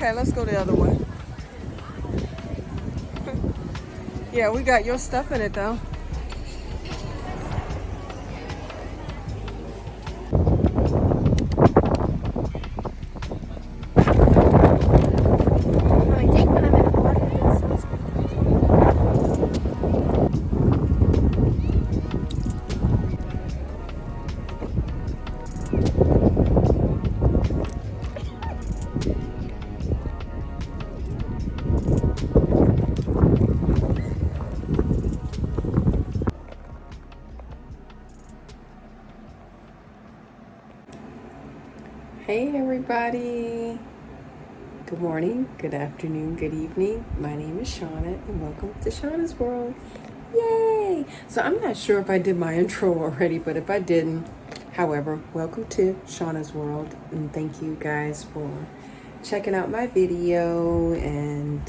Okay, let's go the other way. Yeah, we got your stuff in it though. Hey everybody, good morning, good afternoon, good evening. My name is Shauna and welcome to Shauna's World. Yay! So I'm not sure if I did my intro already, but if I didn't, however, welcome to Shauna's World and thank you guys for checking out my video and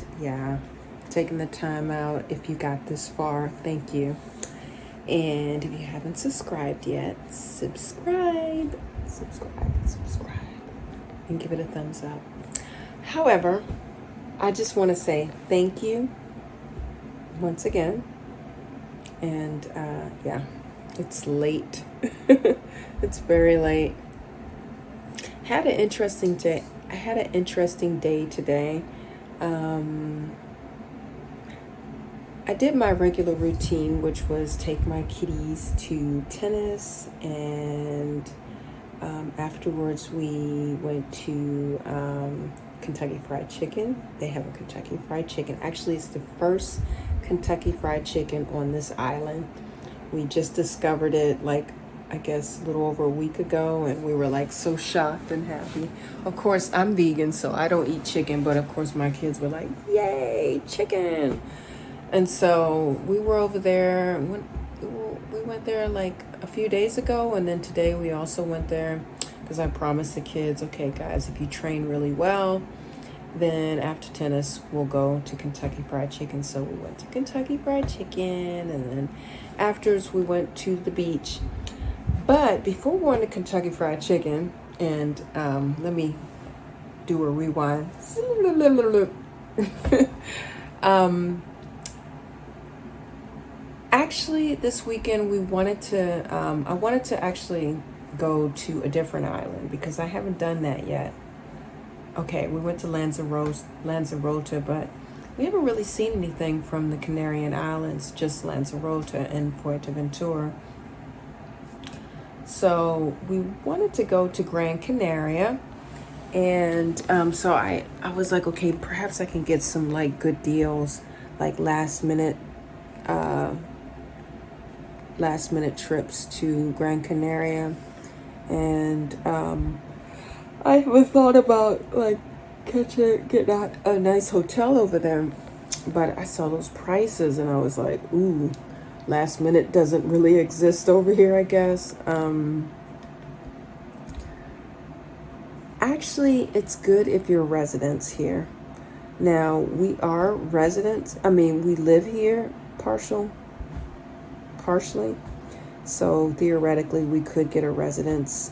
taking the time out. If you got this far, thank you. And if you haven't subscribed yet, subscribe, and give it a thumbs up. However, I just want to say thank you once again. And it's late. It's very late. Had an interesting day. I had an interesting day today. I did my regular routine, which was take my kitties to tennis, and afterwards we went to Kentucky Fried Chicken. They have a Kentucky Fried Chicken. Actually, it's the first Kentucky Fried Chicken on this island. We just discovered it, like, I guess a little over a week ago, and we were like so shocked and happy. Of course, I'm vegan, so I don't eat chicken, but of course my kids were like, yay, chicken. And so we were over there. We went there like a few days ago, and then today we also went there because I promised the kids, okay guys, if you train really well, then after tennis we'll go to Kentucky Fried Chicken. So we went to Kentucky Fried Chicken, and then afterwards we went to the beach. But before we went to Kentucky Fried Chicken, and let me do a rewind. Actually, this weekend we wanted to, I wanted to actually go to a different island because I haven't done that yet. Okay, we went to Lanzarote, but we haven't really seen anything from the Canarian Islands, just Lanzarote and Fuerteventura. So we wanted to go to Gran Canaria, and so I was like, okay, perhaps I can get some like good deals, like last minute trips to Gran Canaria. And I haven't thought about like getting a nice hotel over there, but I saw those prices and I was like, ooh, last minute doesn't really exist over here, I guess. Actually, it's good if you're residents here. Now, we are residents. I mean, we live here partially. So theoretically, we could get a residency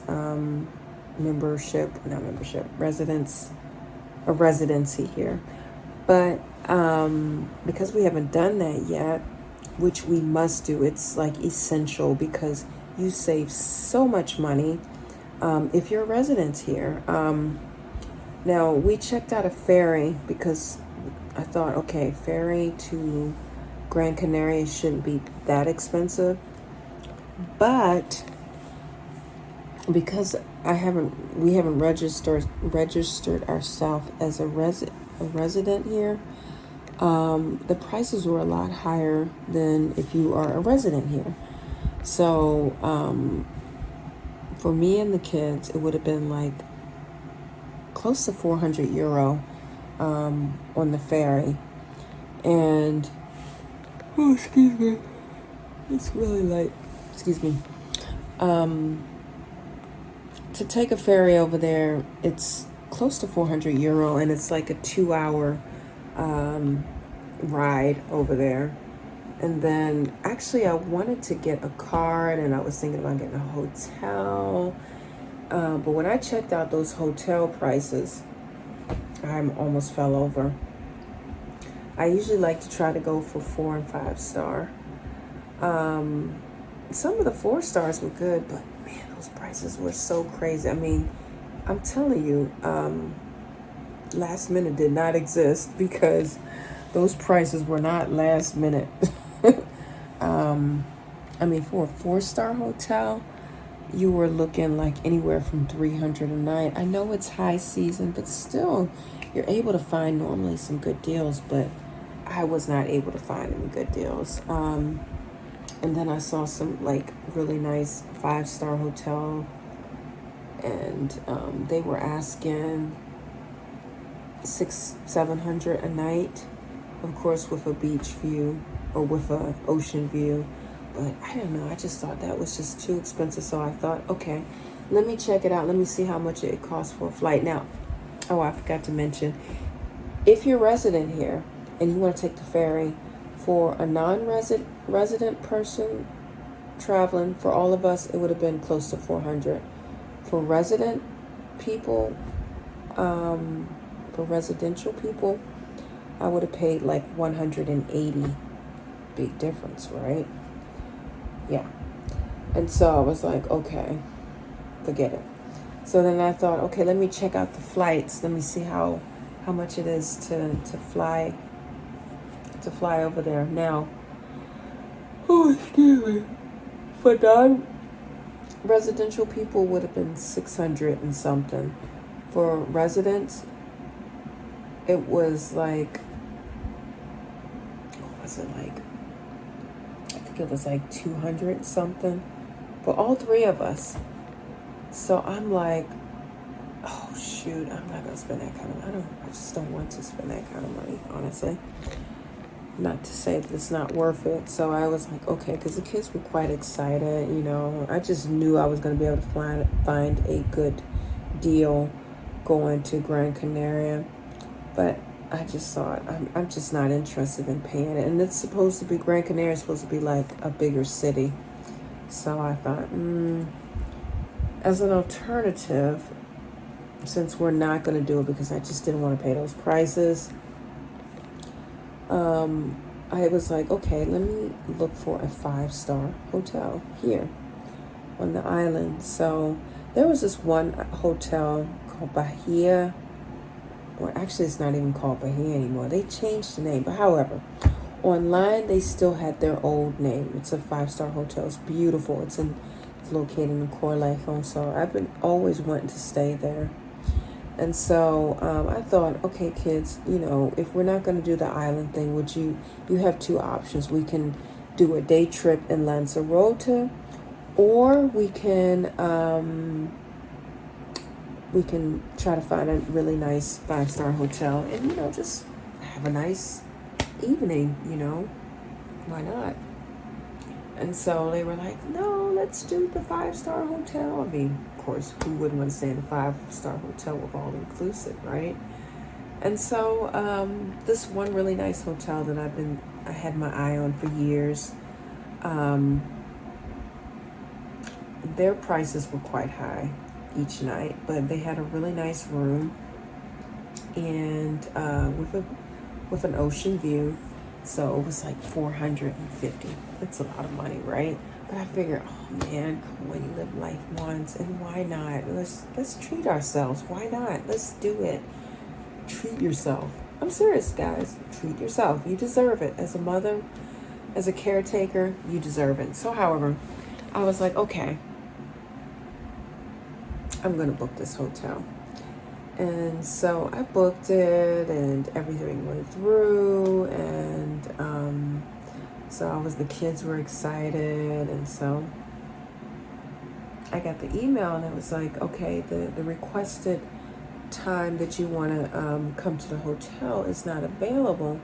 here. But because we haven't done that yet, which we must do, it's like essential because you save so much money if you're a resident here. Now, we checked out a ferry because I thought, okay, ferry to Gran Canaria shouldn't be that expensive. But because we haven't registered ourselves as a resident here, the prices were a lot higher than if you are a resident here. So for me and the kids, it would have been like close to 400 euro on the ferry. And oh, excuse me, it's really late. Excuse me. To take a ferry over there, it's close to 400 euro, and it's like a 2-hour ride over there. And then actually I wanted to get a card, and I was thinking about getting a hotel. But when I checked out those hotel prices, I almost fell over. I usually like to try to go for 4 and 5 star. Some of the 4 stars were good, but man, those prices were so crazy. I mean, I'm telling you, last minute did not exist because those prices were not last minute. I mean, for a 4-star hotel, you were looking like anywhere from 300 a night. I know it's high season, but still, you're able to find normally some good deals, but I was not able to find any good deals. And then I saw some like really nice 5-star hotel, and they were asking 600-700 a night, of course with a beach view or with a ocean view. But I don't know, I just thought that was just too expensive. So I thought, okay, let me check it out. Let me see how much it costs for a flight. Now, oh, I forgot to mention, if you're resident here and you want to take the ferry, for a non-resident person traveling, for all of us, it would have been close to 400. For resident people, for residential people, I would have paid like 180. Big difference, right? Yeah. And so I was like, okay, forget it. So then I thought, okay, let me check out the flights. Let me see how much it is to fly over there. Now, oh, excuse me. For non-residential people would have been 600 and something. For residents, it was like, what was it like? I think it was like 200 something for all 3 of us. So I'm like, oh shoot, I'm not gonna spend that kind of money. I just don't want to spend that kind of money, honestly. Not to say that it's not worth it. So I was like, okay, because the kids were quite excited, you know. I just knew I was going to be able to find a good deal going to Gran Canaria. But I just thought, I'm just not interested in paying it. And it's supposed to be, Gran Canaria is supposed to be like a bigger city. So I thought, as an alternative, since we're not going to do it because I just didn't want to pay those prices, I was like, okay, let me look for a 5-star hotel here on the island. So there was this one hotel called Bahia, or actually it's not even called Bahia anymore. They changed the name, but however, online they still had their old name. It's a 5-star hotel. It's beautiful. It's located in Corlejo. So I've been always wanting to stay there. And so I thought, okay, kids, you know, if we're not going to do the island thing, you have 2 options. We can do a day trip in Lanzarote, or we can try to find a really nice 5-star hotel and, you know, just have a nice evening, you know, why not? And so they were like, no, let's do the 5-star hotel. I mean, of course, who wouldn't want to stay in a 5-star hotel with all inclusive, right? And so this one really nice hotel that I had my eye on for years, their prices were quite high each night, but they had a really nice room and with an ocean view. So it was like $450. That's a lot of money, right? But I figured, oh man, when you live life once, and why not? Let's treat ourselves. Why not? Let's do it. Treat yourself. I'm serious, guys. Treat yourself. You deserve it. As a mother, as a caretaker, you deserve it. So, however, I was like, okay, I'm gonna book this hotel. And so I booked it and everything went through, and the kids were excited, and so I got the email and it was like, okay, the requested time that you want to come to the hotel is not available.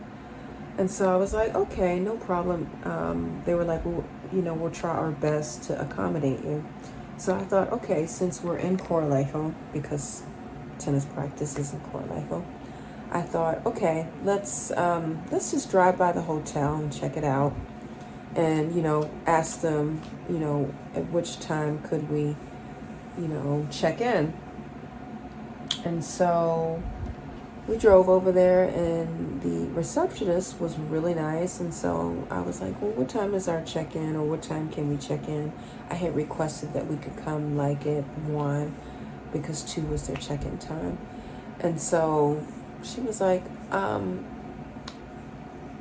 And so I was like, okay, no problem. They were like, well, you know, we'll try our best to accommodate you. So I thought, okay, since we're in Corlejo, because tennis practice is in Corlejo, I thought, okay, let's just drive by the hotel and check it out, and, you know, ask them, you know, at which time could we, you know, check in. And so we drove over there, and the receptionist was really nice. And so I was like, well, what time is our check-in, or what time can we check in? I had requested that we could come like at 1 because 2 was their check-in time. And so she was like,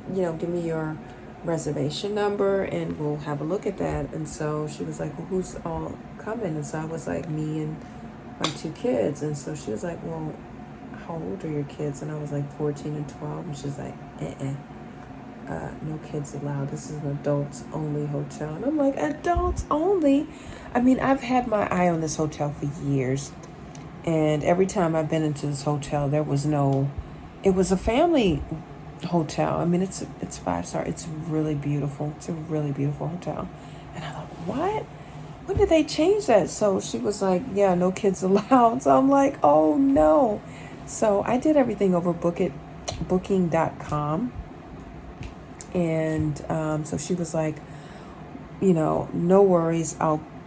give me your reservation number and we'll have a look at that. And so she was like, well, who's all coming? And so I was like, me and my 2 kids. And so she was like, well, how old are your kids? And I was like 14 and 12. And she's like, no kids allowed. This is an adults only hotel. And I'm like, adults only? I mean, I've had my eye on this hotel for years. And every time I've been into this hotel, it was a family hotel. I mean, it's 5-star. It's really beautiful. It's a really beautiful hotel. And I thought, what? When did they change that? So she was like, yeah, no kids allowed. So I'm like, oh no. So I did everything over booking.com. And so she was like, no worries.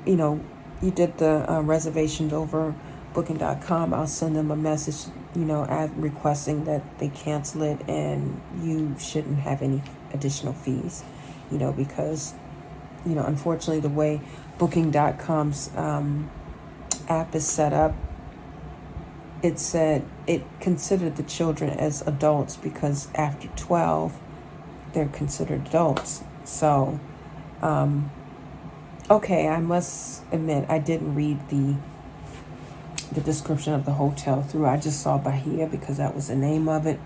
You did the reservations over booking.com. I'll send them a message, requesting that they cancel it, and you shouldn't have any additional fees, because, unfortunately the way booking.com's app is set up, it said it considered the children as adults because after 12, they're considered adults. So, okay, I must admit I didn't read the description of the hotel through. I just saw Bahia because that was the name of it,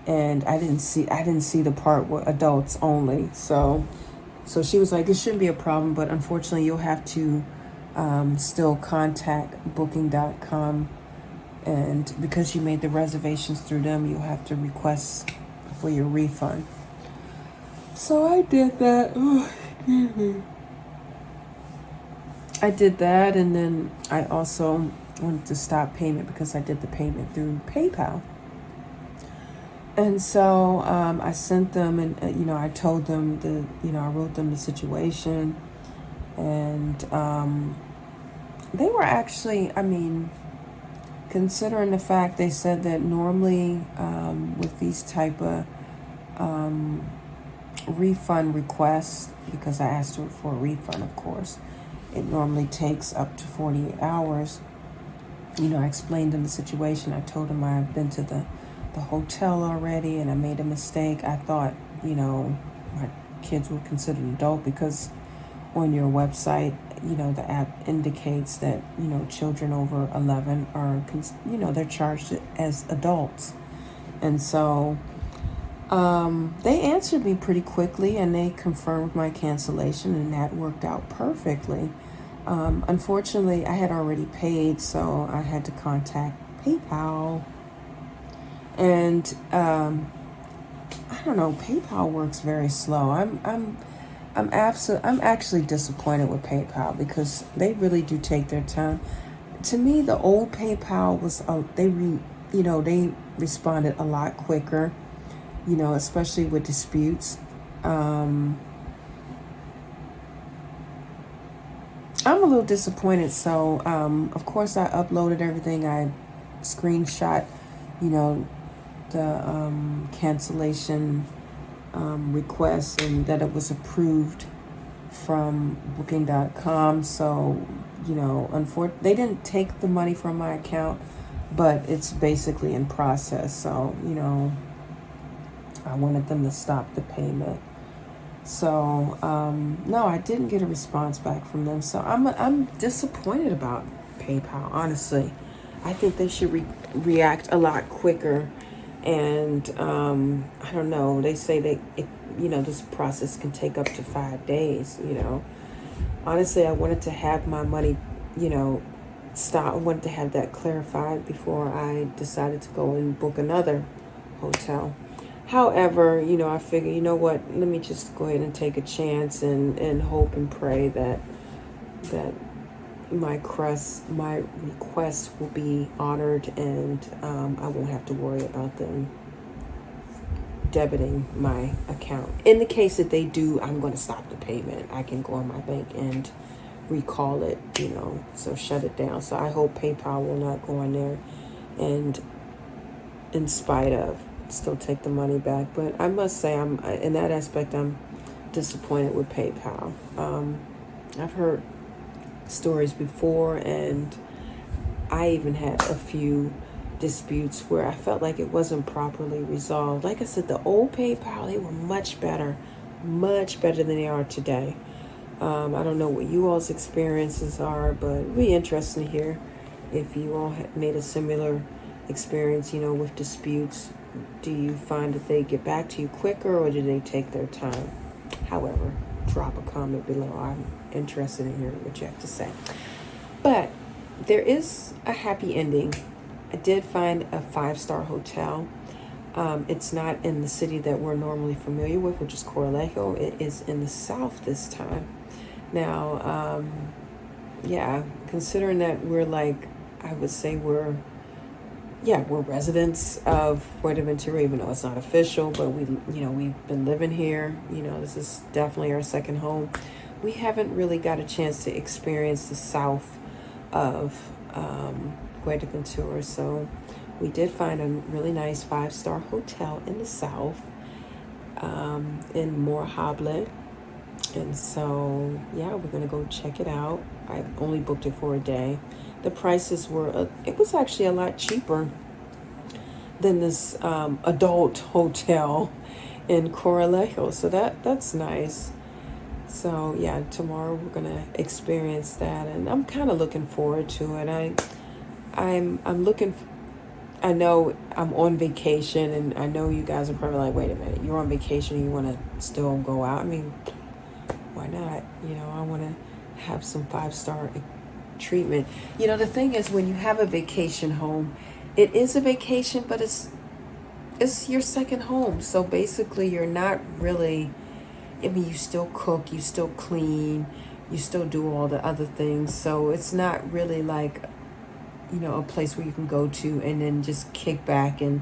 and I didn't see the part where adults only. So she was like, it shouldn't be a problem, but unfortunately you'll have to still contact booking.com, and because you made the reservations through them, you'll have to request for your refund. So I did that. Oh, excuse me. I did that, and then I also wanted to stop payment because I did the payment through PayPal. And so I sent them, and I told them I wrote them the situation, and they were actually, considering the fact they said that normally with these type of refund requests, because I asked her for a refund, of course, it normally takes up to 48 hours. I explained them the situation. I told them I've been to the hotel already and I made a mistake. I thought, my kids were considered adult because on your website, the app indicates that, children over 11 are, they're charged as adults. And so they answered me pretty quickly and they confirmed my cancellation, and that worked out perfectly. Unfortunately, I had already paid, so I had to contact PayPal. And I don't know, PayPal works very slow. I'm actually disappointed with PayPal because they really do take their time. To me, the old PayPal was they responded a lot quicker, especially with disputes. I'm a little disappointed. So, of course, I uploaded everything. I screenshot, the cancellation request, and that it was approved from booking.com. So, unfortunately, they didn't take the money from my account, but it's basically in process. So, I wanted them to stop the payment. So, no, I didn't get a response back from them. So I'm disappointed about PayPal, honestly. I think they should react a lot quicker. And I don't know, they say this process can take up to 5 days, Honestly, I wanted to have my money, stop. I wanted to have that clarified before I decided to go and book another hotel. However, I figure, what, let me just go ahead and take a chance and hope and pray that my request will be honored, and I won't have to worry about them debiting my account. In the case that they do, I'm going to stop the payment. I can go on my bank and recall it, so shut it down. So I hope PayPal will not go in there and in spite of, still take the money back. But I must say, in that aspect, I'm disappointed with PayPal. I've heard stories before, and I even had a few disputes where I felt like it wasn't properly resolved. Like I said, the old PayPal, they were much better than they are today. I don't know what you all's experiences are, but it'd be interesting to hear if you all had made a similar experience, with disputes. Do you find that they get back to you quicker, or do they take their time? However, drop a comment below. I'm interested in hearing what you have to say. But there is a happy ending. I did find a 5-star hotel. It's not in the city that we're normally familiar with, which is Coralejo. It is in the south this time. Now, considering that we're I would say we're residents of Fuerteventura, even though it's not official, but we've been living here. This is definitely our second home. We haven't really got a chance to experience the south of Fuerteventura, so we did find a really nice 5-star hotel in the south, in Morhable. And so, we're going to go check it out. I only booked it for a day. The prices were, it was actually a lot cheaper than this adult hotel in Coralejo. So that's nice. So, tomorrow we're going to experience that. And I'm kind of looking forward to it. I'm looking, I know I'm on vacation, and I know you guys are probably like, wait a minute, you're on vacation and you want to still go out? I mean, why not? I want to have some 5-star treatment. The thing is, when you have a vacation home, it is a vacation, but it's your second home. So basically, you're not really, you still cook, you still clean, you still do all the other things. So it's not really like, a place where you can go to and then just kick back and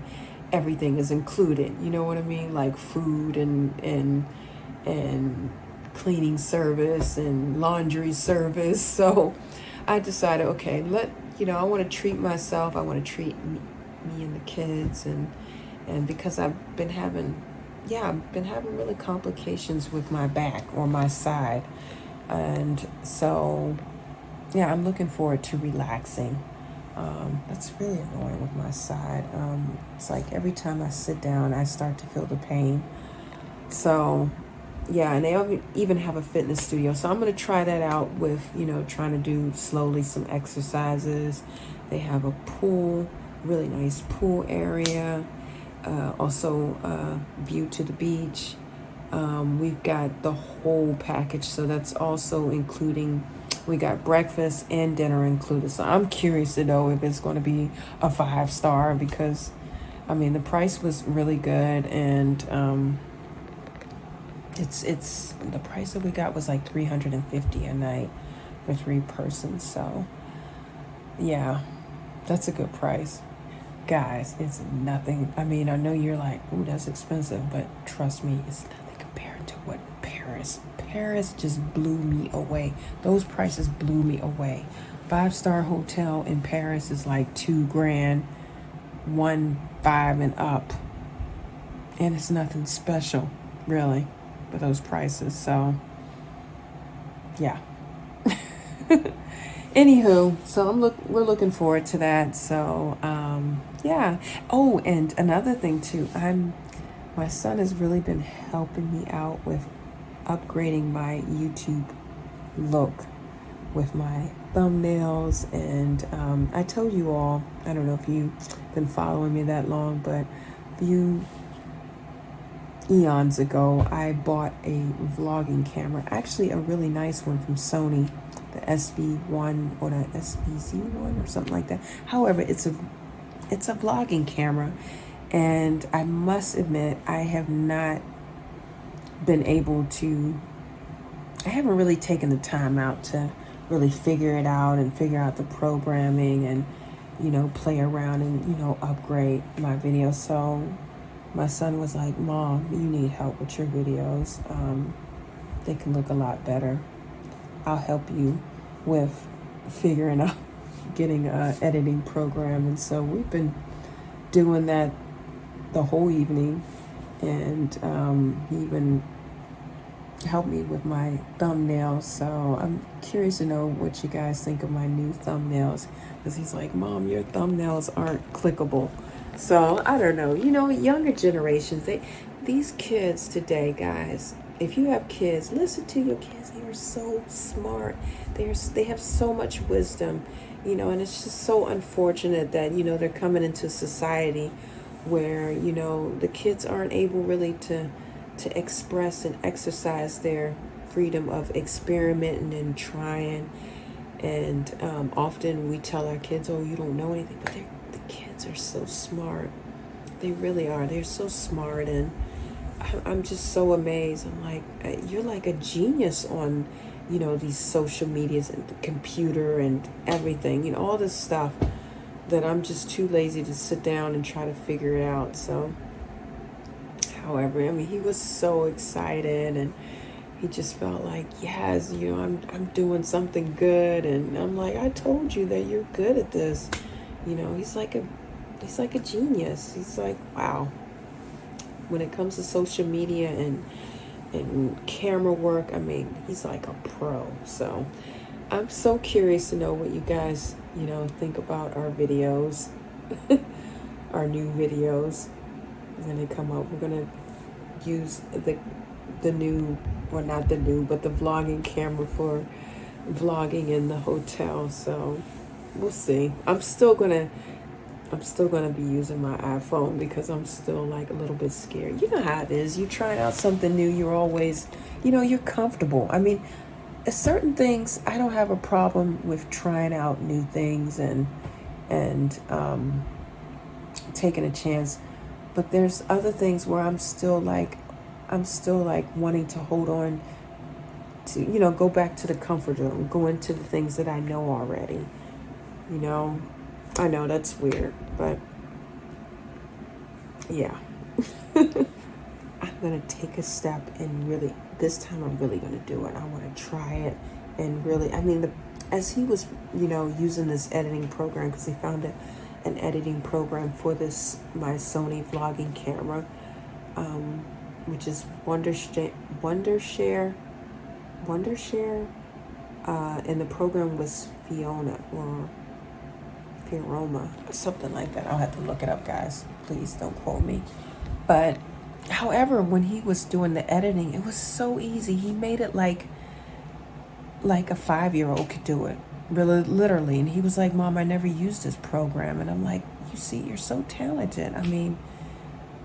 everything is included. You know what I mean? Like food and cleaning service and laundry service. So I decided, okay, I want to treat myself. I want to treat me and the kids, and because I've been having really complications with my back or my side, and so I'm looking forward to relaxing. That's really annoying with my side. It's like every time I sit down, I start to feel the pain. So and they even have a fitness studio. So I'm going to try that out with, trying to do slowly some exercises. They have a pool, really nice pool area. Also view to the beach. We've got the whole package. So that's also including, we got breakfast and dinner included. So I'm curious to know if it's going to be a 5-star, because, the price was really good. And, it's the price that we got was like $350 a night for 3 persons. So that's a good price, guys. It's nothing. I know you're like, ooh, that's expensive, but trust me, it's nothing compared to what Paris just blew me away. Those prices blew me away. 5-star hotel in Paris is like $2,000, 1.5 and up, and it's nothing special, really, for those prices. So anywho, so we're looking forward to that. So oh, and another thing too, my son has really been helping me out with upgrading my YouTube look with my thumbnails. And I told you all, I don't know if you've been following me that long, but a few eons ago, I bought a vlogging camera, actually a really nice one from Sony, the SB1 or the SBZ1 or something like that. However, it's a vlogging camera, and I must admit, I have not been able to, I haven't really taken the time out to really figure it out and figure out the programming and, play around and, upgrade my videos. So my son was like, Mom, you need help with your videos. They can look a lot better. I'll help you with figuring out, getting an editing program. And so we've been doing that the whole evening, and he even helped me with my thumbnails. So I'm curious to know what you guys think of my new thumbnails, because he's like, Mom, your thumbnails aren't clickable. So I don't know, younger generations, these kids today, guys, if you have kids, listen to your kids. They are so smart. They have so much wisdom, and it's just so unfortunate that, they're coming into society where, the kids aren't able really to express and exercise their freedom of experimenting and trying. And often we tell our kids, oh, you don't know anything, but the kids are so smart. They really are. They're so smart, and I'm just so amazed. I'm like, you're like a genius on, these social medias and the computer and everything, all this stuff that I'm just too lazy to sit down and try to figure it out. So, however, I mean, he was so excited, and he just felt like, yes, I'm doing something good. And I'm like, I told you that you're good at this. He's like a genius. He's like, wow. When it comes to social media and camera work, I mean, he's like a pro. So I'm so curious to know what you guys, think about our videos, our new videos when they come up. We're going to use the new, well, not the new, but the vlogging camera for vlogging in the hotel. So we'll see. I'm still gonna be using my iPhone because I'm still like a little bit scared. You know how it is. You try out something new, you're always, you're comfortable. I mean, certain things, I don't have a problem with trying out new things and taking a chance. But there's other things where I'm still like wanting to hold on to, go back to the comfort zone, go into the things that I know already, I know that's weird, but yeah. I'm going to take a step and really, this time I'm really going to do it. I want to try it and really, I mean, as he was, using this editing program, because he found an editing program for my Sony vlogging camera, which is Wondershare, and the program was Fiona or Roma, something like that. I'll have to look it up, guys. Please don't quote me. But however, when he was doing the editing, it was so easy. He made it like a 5-year-old could do it, really, literally. And he was like, Mom, I never used this program. And I'm like, you see, you're so talented. I mean,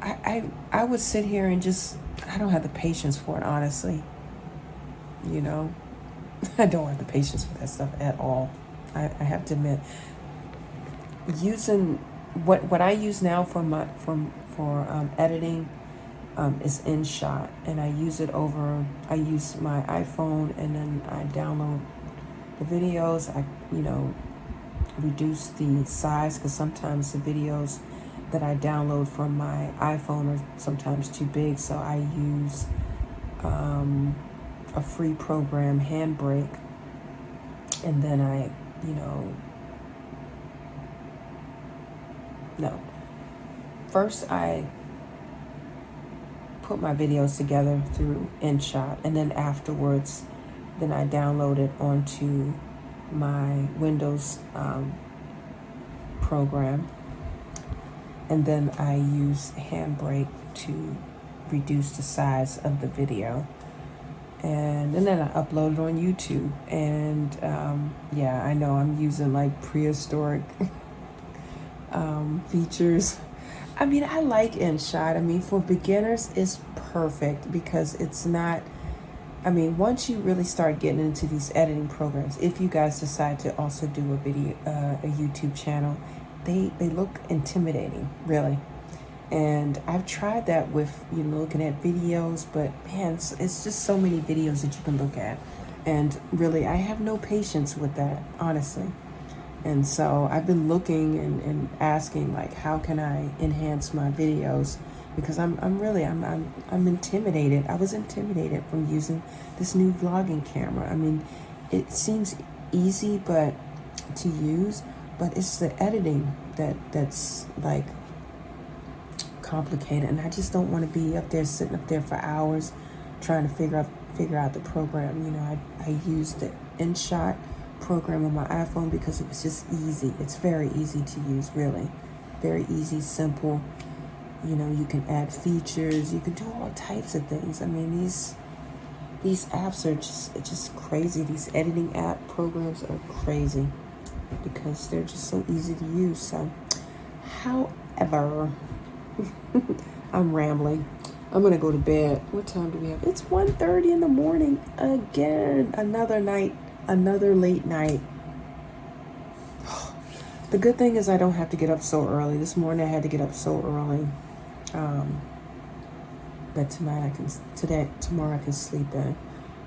I would sit here and just, I don't have the patience for it, honestly. I don't have the patience for that stuff at all. I have to admit, using what I use now for editing is InShot, and I use my iPhone, and then I download the videos. I reduce the size, because sometimes the videos that I download from my iPhone are sometimes too big, so I use a free program, Handbrake, and then first I put my videos together through InShot, and then afterwards, then I download it onto my Windows program, and then I use Handbrake to reduce the size of the video, and then I upload it on YouTube. And yeah, I know I'm using like prehistoric features. I mean, I like InShot. I mean, for beginners, it's perfect because it's not, I mean, once you really start getting into these editing programs, if you guys decide to also do a video, a YouTube channel, they look intimidating, really. And I've tried that with, looking at videos, but man, it's just so many videos that you can look at. And really, I have no patience with that, honestly. And so I've been looking and asking, like, how can I enhance my videos? Because I'm intimidated. I was intimidated from using this new vlogging camera. I mean, it seems easy to use, but it's the editing that's like complicated, and I just don't want to be up there, sitting up there for hours trying to figure out the program. You know, I used the InShot program on my iPhone because it was just easy. It's very easy to use, really. Very easy, simple. You know, you can add features, you can do all types of things. I mean, these apps are just crazy. These editing app programs are crazy because they're just so easy to use. So, however, I'm rambling. I'm gonna go to bed. What time do we have? It's 1:30 in the morning again. Another late night. The good thing is I don't have to get up so early. This morning I had to get up so early. But tomorrow I can sleep in.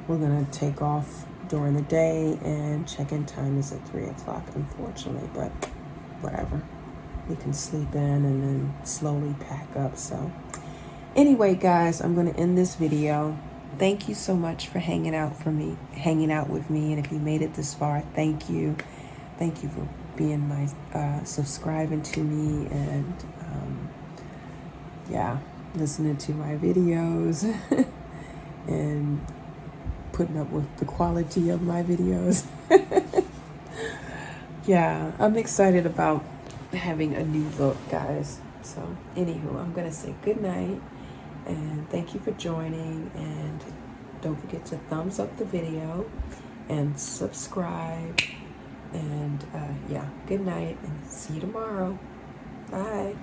We're gonna take off during the day, and check-in time is at 3 o'clock, unfortunately, but whatever. We can sleep in and then slowly pack up. So anyway, guys, I'm gonna end this video. Thank you so much for hanging out with me. And if you made it this far, thank you. Thank you for being subscribing to me, and listening to my videos and putting up with the quality of my videos. Yeah, I'm excited about having a new look, guys. So anywho, I'm gonna say good night, and thank you for joining, and don't forget to thumbs up the video and subscribe, and good night, and see you tomorrow. Bye.